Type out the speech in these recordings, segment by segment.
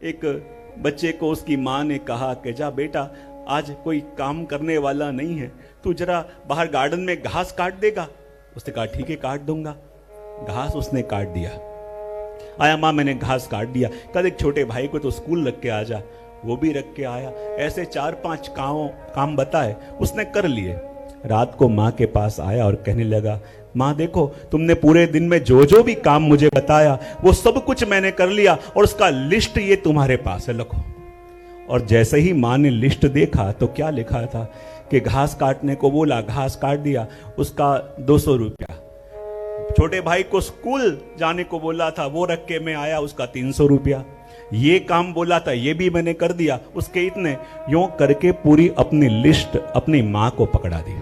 एक बच्चे को उसकी माँ ने कहा कि जा बेटा, आज कोई काम करने वाला नहीं है, तू जरा बाहर गार्डन में घास काट देगा। उसने कहा ठीक है, काट दूंगा। घास उसने काट दिया। आया, माँ मैंने घास काट दिया। कल एक छोटे भाई को तो स्कूल रख के आ जा, वो भी रख के आया। ऐसे 4-5 काम बताए, उसने कर लिए। रात को माँ के पास आया और कहने लगा, माँ देखो, तुमने पूरे दिन में जो जो भी काम मुझे बताया वो सब कुछ मैंने कर लिया और उसका लिस्ट ये तुम्हारे पास है, लिखो। और जैसे ही माँ ने लिस्ट देखा तो क्या लिखा था कि घास काटने को बोला, घास काट दिया, उसका 200 रुपया। छोटे भाई को स्कूल जाने को बोला था, वो रख के मैं आया, उसका 300 रुपया। ये काम बोला था, ये भी मैंने कर दिया, उसके इतने। यूं करके पूरी अपनी लिस्ट अपनी माँ को पकड़ा दी।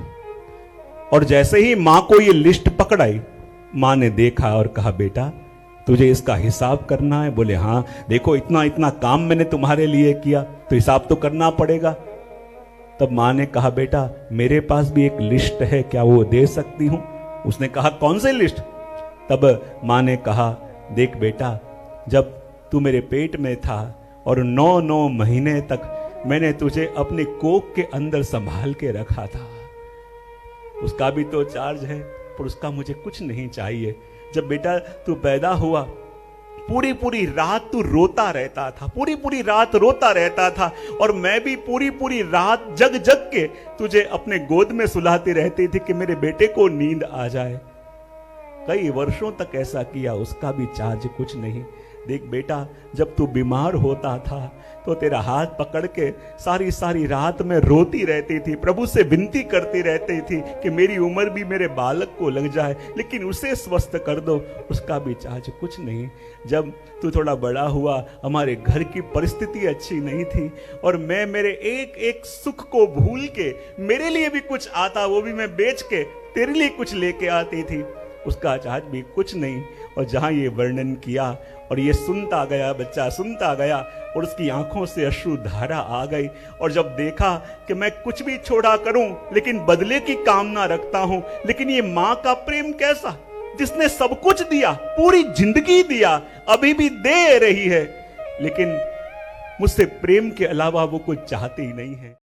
और जैसे ही माँ को ये लिस्ट पकड़ाई, माँ ने देखा और कहा, बेटा तुझे इसका हिसाब करना है? बोले हाँ, देखो इतना इतना काम मैंने तुम्हारे लिए किया, तो हिसाब तो करना पड़ेगा। तब माँ ने कहा, बेटा मेरे पास भी एक लिस्ट है, क्या वो दे सकती हूं? उसने कहा, कौन सी लिस्ट? तब माँ ने कहा, देख बेटा, जब तू मेरे पेट में था और 9 महीने तक मैंने तुझे अपनी कोख के अंदर संभाल के रखा था, उसका भी तो चार्ज है, पर उसका मुझे कुछ नहीं चाहिए। जब बेटा तू पैदा हुआ, पूरी पूरी रात तू रोता रहता था, पूरी पूरी रात रोता रहता था, और मैं भी पूरी पूरी रात जग जग के तुझे अपने गोद में सुलाती रहती थी कि मेरे बेटे को नींद आ जाए। कई वर्षों तक ऐसा किया, उसका भी चार्ज कुछ नहीं। देख बेटा, जब तू बीमार होता था तो तेरा हाथ पकड़ के सारी सारी रात में रोती रहती थी, प्रभु से विनती करती रहती थी कि मेरी उम्र भी मेरे बालक को लग जाए, लेकिन उसे स्वस्थ कर दो, उसका भी चार्ज कुछ नहीं। जब तू थोड़ा बड़ा हुआ, हमारे घर की परिस्थिति अच्छी नहीं थी, और मैं मेरे एक एक सुख को भूल के, मेरे लिए भी कुछ आता वो भी मैं बेच के तेरे लिए कुछ लेके आती थी, उसका चार्ज भी कुछ नहीं। और जहां ये वर्णन किया और ये सुनता गया, बच्चा सुनता गया, और उसकी आंखों से अश्रु धारा आ गई। और जब देखा कि मैं कुछ भी छोड़ा करूं लेकिन बदले की कामना रखता हूं, लेकिन ये मां का प्रेम कैसा, जिसने सब कुछ दिया, पूरी जिंदगी दिया, अभी भी दे रही है, लेकिन मुझसे प्रेम के अलावा वो कुछ चाहती ही नहीं है।